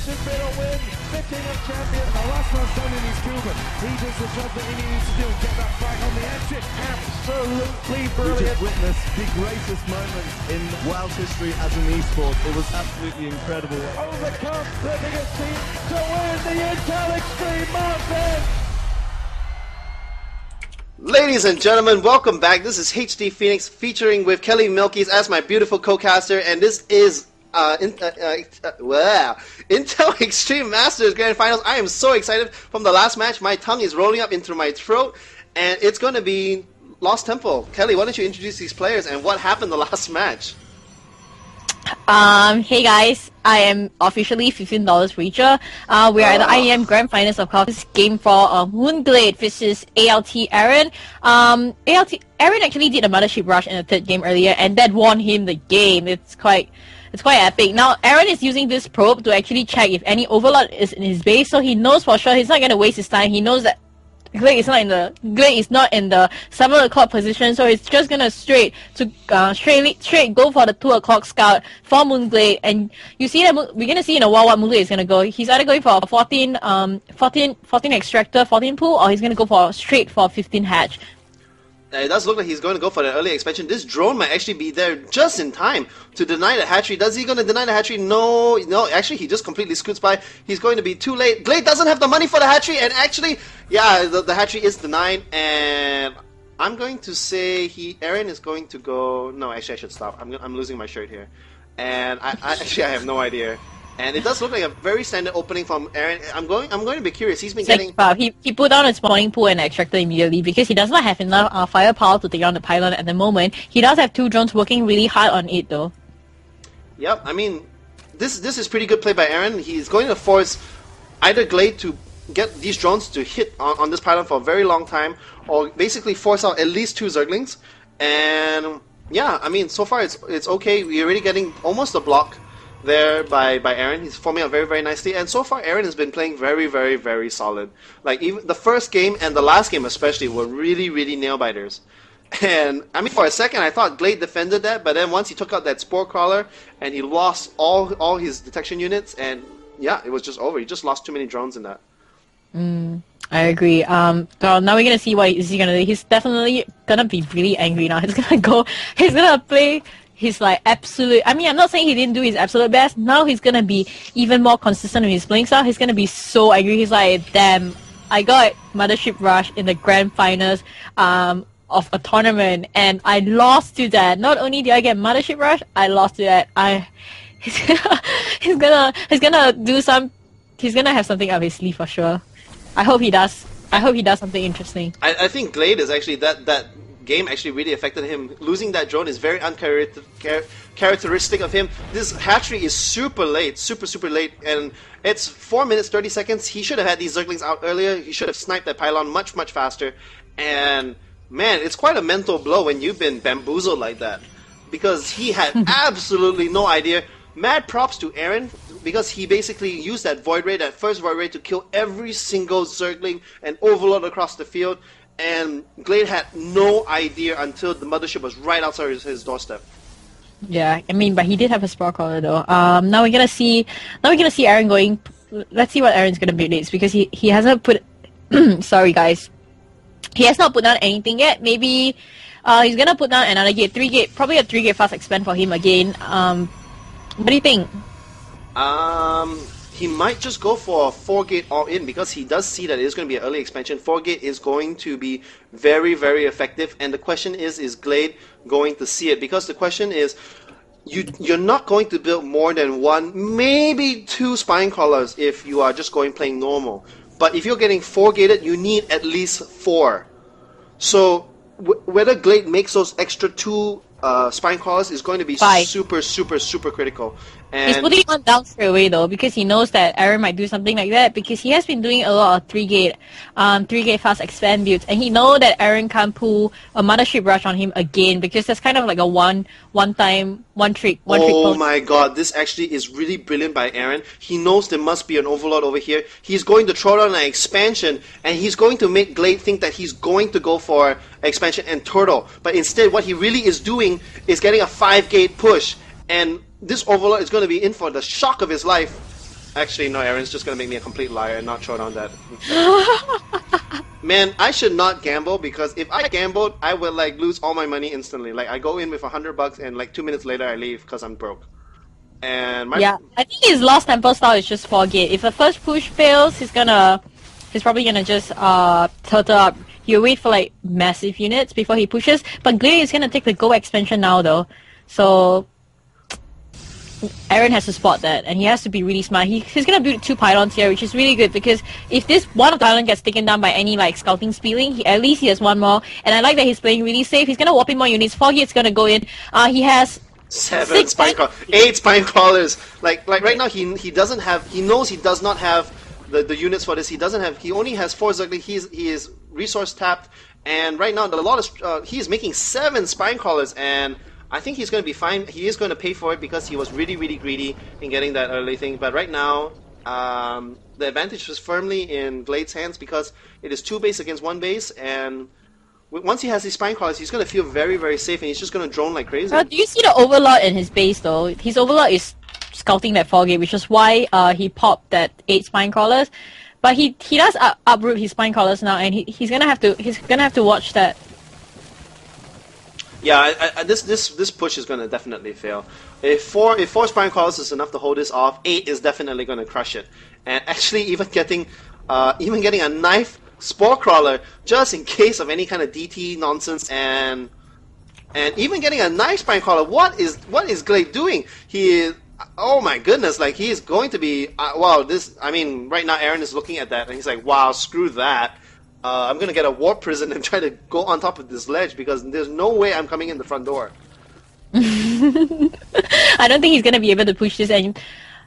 Massive Battle win, the King of Champions. The last one's done in his Cuban. He does the job that he needs to do and get that fight on the exit. Absolutely brilliant. We just witnessed the greatest moment in world history as an esport. It was absolutely incredible. Overcome the biggest team to win the Intel Extreme Masters. Ladies and gentlemen, welcome back. This is HDPhoenix featuring with KellyMilkies as my beautiful co-caster, and this is Intel Extreme Masters Grand Finals. I am so excited from the last match. My tongue is rolling up into my throat, and it's going to be Lost Temple. Kelly, why don't you introduce these players and what happened the last match? Hey guys, I am officially $15 Reacher. We are at the IEM Grand Finals, of course. This game for mOOnGLaDe versus aLtAaron. Aaron actually did a Mothership rush in the third game earlier, and that won him the game. It's quite epic. Now, Aaron is using this probe to actually check if any overlord is in his base, so he knows for sure he's not going to waste his time. He knows that Glade is not in the 7 o'clock position, so he's just gonna straight go for the 2 o'clock scout for mOOnGLaDe. And you see that we're gonna see in a while what mOOnGLaDe is gonna go. He's either going for a 14 extractor, 14 pool, or he's gonna go for straight for 15 hatch. It does look like he's going to go for the early expansion. This drone might actually be there just in time to deny the hatchery. Does he going to deny the hatchery? No, actually he just completely scoots by. He's going to be too late. Glade doesn't have the money for the hatchery, and actually, yeah, the hatchery is denied, and I'm going to say Aaron is going to go... No, actually I should stop. I'm losing my shirt here. And I have no idea. And it does look like a very standard opening from Aaron. I'm going to be curious. He's been getting... He put down his spawning pool and extractor immediately because he does not have enough firepower to take on the pylon at the moment. He does have 2 drones working really hard on it though. Yep, I mean, this is pretty good play by Aaron. He's going to force either Glade to get these drones to hit on this pylon for a very long time, or basically force out at least 2 Zerglings. And yeah, I mean, so far it's okay. We're already getting almost a block there by Aaron. He's forming out very, very nicely, and so far Aaron has been playing very, very, very solid. Like, even the first game and the last game especially were really, really nail-biters. And I mean, for a second I thought Glade defended that, but then once he took out that Spore Crawler and he lost all his detection units, and yeah, it was just over. He just lost too many drones in that. I agree. So now we're gonna see what is he gonna do. He's definitely gonna be really angry now. He's gonna play his like absolute... I mean, I'm not saying he didn't do his absolute best. Now he's gonna be even more consistent with his playing style. He's gonna be so angry. He's like, damn, I got Mothership Rush in the Grand Finals of a tournament, and I lost to that. Not only did I get Mothership Rush, I lost to that. He's gonna have something up his sleeve for sure. I hope he does. I hope he does something interesting. I think Glade is actually that game actually really affected him. Losing that drone is very uncharacteristic of him. This hatchery is super late, super late, and it's 4 minutes 30 seconds. He should have had these Zerglings out earlier. He should have sniped that pylon much faster. And man, it's quite a mental blow when you've been bamboozled like that, because he had absolutely no idea. Mad props to Aaron, because he basically used that Void Ray, that first Void Ray, to kill every single Zergling and Overlord across the field. And Glade had no idea until the Mothership was right outside his doorstep. Yeah, I mean, but he did have a Spore Crawler though. Now we're gonna see Aaron going. Let's see what Aaron's gonna do next, because he hasn't put. Sorry guys, he has not put down anything yet. Maybe he's gonna put down another gate, 3 gate, probably a 3 gate fast expand for him again. What do you think? He might just go for a 4-gate all-in, because he does see that it is going to be an early expansion. 4-gate is going to be very, very effective, and the question is Glade going to see it? Because the question is, you're not going to build more than 1, maybe 2 spine crawlers if you are just playing normal. But if you're getting 4-gated, you need at least 4. So whether Glade makes those extra 2 spine crawlers is going to be super critical. And he's putting one down straight away though, because he knows that Aaron might do something like that, because he has been doing a lot of 3-gate fast expand builds, and he know that Aaron can't pull a Mothership Rush on him again, because that's kind of like a one trick. Oh my god, this actually is really brilliant by Aaron. He knows there must be an Overlord over here. He's going to throw down an expansion, and he's going to make Glade think that he's going to go for expansion and turtle. But instead, what he really is doing is getting a 5-gate push, and this Overlord is going to be in for the shock of his life. Actually, no, Aaron's just gonna make me a complete liar and not throw down that. Man, I should not gamble, because if I gambled, I would like lose all my money instantly. Like I go in with $100 and like 2 minutes later I leave because I'm broke. And Yeah, I think his lost tempo style is just forget. If the first push fails, he's probably gonna just turtle up. He'll wait for like massive units before he pushes. But Glade is gonna take the Go expansion now though, so Aaron has to spot that, and he has to be really smart. He's gonna build 2 pylons here, which is really good, because if this one of the pylons gets taken down by any like scouting speedling, at least he has 1 more. And I like that he's playing really safe. He's gonna warp in more units. Foggy's gonna go in. He has 7 spine crawlers, 8 spine crawlers. Like right now he doesn't have. He knows he does not have the units for this. He doesn't have. He only has 4 Zergling. He is resource tapped, and right now he is making 7 spine crawlers, and I think he's going to be fine. He is going to pay for it because he was really, really greedy in getting that early thing. But right now, the advantage is firmly in Glade's hands, because it is 2 base against 1 base, and once he has these spine crawlers, he's going to feel very, very safe, and he's just going to drone like crazy. Do you see the Overlord in his base though? His Overlord is scouting that 4 gate, which is why he popped that 8 spine crawlers. But he does uproot his spine crawlers now, and he's gonna have to watch that. Yeah, this push is going to definitely fail. If 4 spine crawlers is enough to hold this off, 8 is definitely going to crush it. And actually, even getting a knife spore crawler just in case of any kind of DT nonsense, and even getting a knife spine crawler. What is Glade doing? He is. Oh my goodness! Like he is going to be. Wow. This. I mean, right now Aaron is looking at that and he's like, "Wow, screw that." I'm gonna get a warp prison and try to go on top of this ledge, because there's no way I'm coming in the front door. I don't think he's gonna be able to push this, and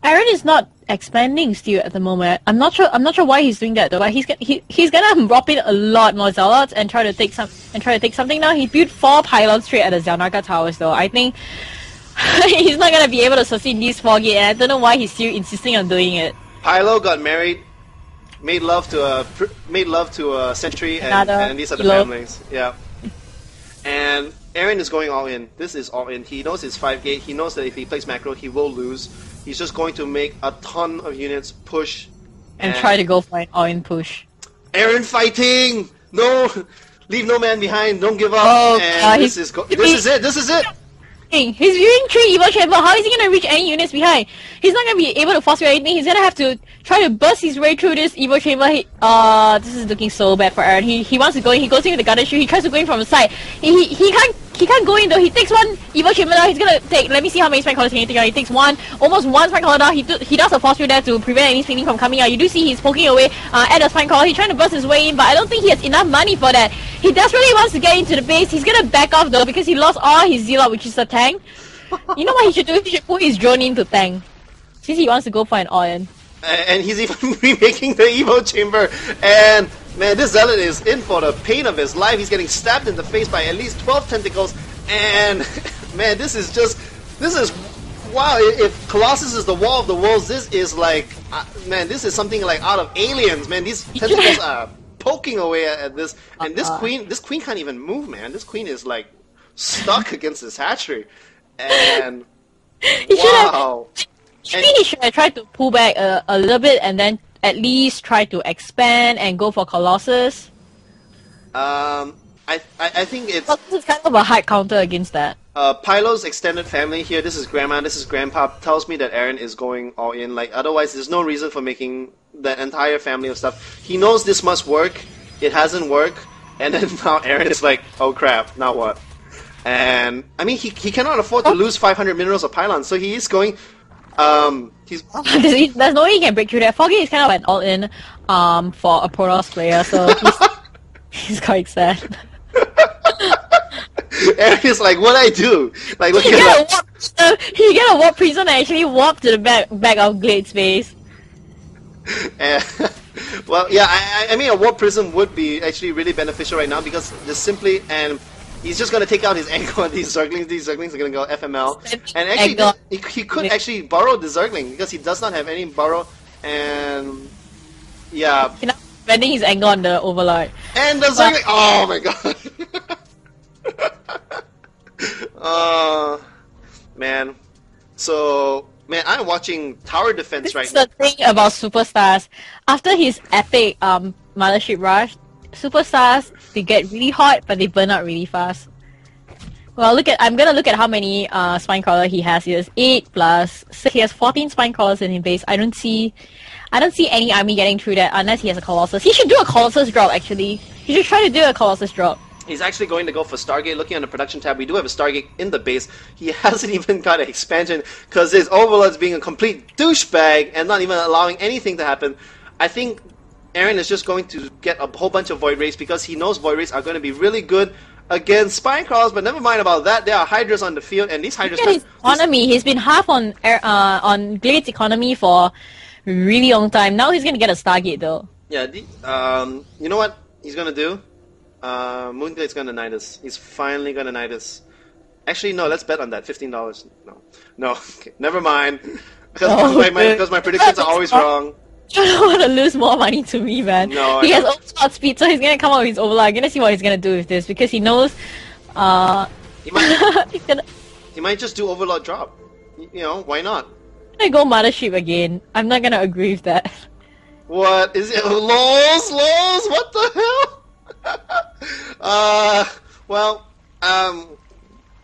Aaron is not expanding still at the moment. I'm not sure why he's doing that though. But he's gonna drop in a lot more zealots and try to take something now. He built 4 pylons straight at the Xiaonaga towers though. I think he's not gonna be able to sustain these 4 gate, and I don't know why he's still insisting on doing it. Pylo got married. Made love to a Sentry, and these are the families. Yeah. And Aaron is going all in. This is all in. He knows his 5 gate. He knows that if he plays macro, he will lose. He's just going to make a ton of units push and try to go for an all-in push. Aaron fighting! No, leave no man behind. Don't give up. Oh, and this is it. This is it. He's viewing 3 Evo Chamber. How is he gonna reach any units behind? He's not gonna be able to force anything. He's gonna have to try to burst his way through this Evo Chamber. This is looking so bad for Aaron. He wants to go in. He goes in with the Garden Shoe. He tries to go in from the side. He can't go in though. He takes 1 Evo Chamber down. He's gonna take. Let me see how many spike collars can he take out. He takes almost one spike collar down. He does a force through there to prevent any spinning from coming out. You do see he's poking away at the spike collar. He's trying to burst his way in, but I don't think he has enough money for that. He desperately wants to get into the base. He's gonna back off though, because he lost all his Zealot, which is a tank. You know what he should do? He should put his drone in to tank, since he wants to go for an all-in. And he's even remaking the Evo Chamber. And man, this Zealot is in for the pain of his life. He's getting stabbed in the face by at least 12 tentacles. And man, this is wow. If Colossus is the wall of the worlds, this is like man, this is something like out of Aliens. Man, these tentacles are poking away at this, and this queen can't even move, man. This queen is like stuck against this hatchery. And wow. He should have tried to pull back a little bit, and then at least try to expand and go for Colossus. I think it's kind of a hard counter against that. Pylo's extended family here. This is Grandma. This is Grandpa. Tells me that Aaron is going all in. Like otherwise, there's no reason for making that entire family of stuff. He knows this must work. It hasn't worked, and then now Aaron is like, oh crap, now what? And I mean, he cannot afford to lose 500 minerals of pylons, so he is going. There's no way he can break through that. Foggy is kind of an all-in for a Protoss player, so he's quite sad. And he's like, what I do? Like, look at that. He get a warp prison and actually warp to the back of Glade's base. Well, yeah, I mean, a warp prism would be actually really beneficial right now, because just simply he's just gonna take out his angle on these Zerglings. These Zerglings are gonna go FML, and actually he could actually borrow the Zergling, because he does not have any borrow, and yeah. He's not spending his angle on the Overlord. And the Zergling. Oh my god. Man. So Man, I'm watching tower defense right This now. is the thing about superstars. After his epic Mothership rush, superstars, they get really hot, but they burn out really fast. Well, I'm gonna look at how many spine crawler he has. He has 8 plus 6. He has 14 spine crawlers in his base. I don't see any army getting through that unless he has a Colossus. He should do a Colossus drop actually. He should try to do a Colossus drop. He's actually going to go for Stargate. Looking on the production tab, we do have a Stargate in the base. He hasn't even got an expansion because his Overlord's being a complete douchebag and not even allowing anything to happen. I think Aaron is just going to get a whole bunch of Void Rays because he knows Void Rays are going to be really good against Spine Crawlers, but never mind about that. There are Hydras on the field, and these Hydras... Look at his economy. He's been half on Glade's economy for a really long time. Now he's going to get a Stargate though. Yeah, you know what he's going to do? mOOnGLade's gonna knight us. He's finally gonna knight us. Actually, no, let's bet on that. $15. No, okay, never mind. Because my predictions are always wrong. You don't want to lose more money to me, man. No, he has Overlord speed, so he's gonna come out with his Overlord. I'm gonna see what he's gonna do with this because he knows. He might, he's gonna. he might just do Overlord drop. You know, why not? I'm gonna go Mothership again. I'm not gonna agree with that. What is it? Lols, what the hell? Well,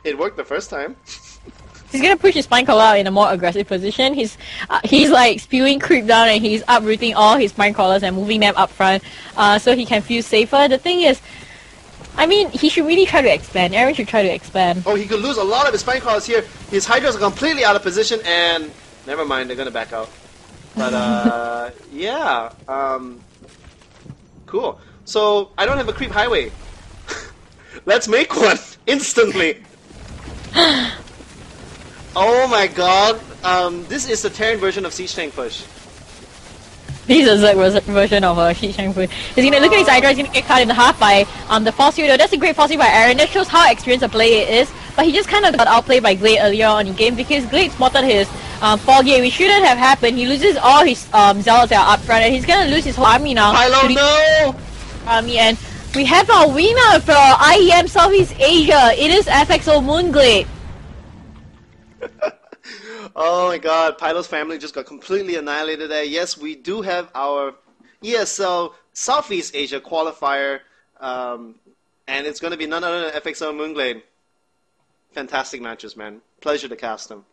it worked the first time. He's gonna push his spine crawler out in a more aggressive position. He's like spewing creep down and he's uprooting all his spine crawlers and moving them up front, so he can feel safer. The thing is, I mean, he should really try to expand. Aaron should try to expand. Oh, he could lose a lot of his spine crawlers here. His Hydras are completely out of position, and never mind, they're gonna back out. But yeah, cool. So, I don't have a creep highway. Let's make one! Instantly! Oh my god. This is the Terran version of Siege Tank Push. This is a version of a Siege Tank Push. He's gonna look at his Hydra, he's gonna get cut in half by the force field. That's a great force field by Aaron. That shows how experienced a player it is. But he just kind of got outplayed by Glade earlier on in game because Glade spotted his Foggy, which shouldn't have happened. He loses all his Zealots that are up front and he's gonna lose his whole army now. Pilo, no! Army, and we have our winner for IEM Southeast Asia. It is FXOmOOnGLaDe. Oh my god, Pilo's family just got completely annihilated there. Yes, we do have our ESL Southeast Asia qualifier, and it's going to be none other than FXOmOOnGLaDe. Fantastic matches, man. Pleasure to cast them.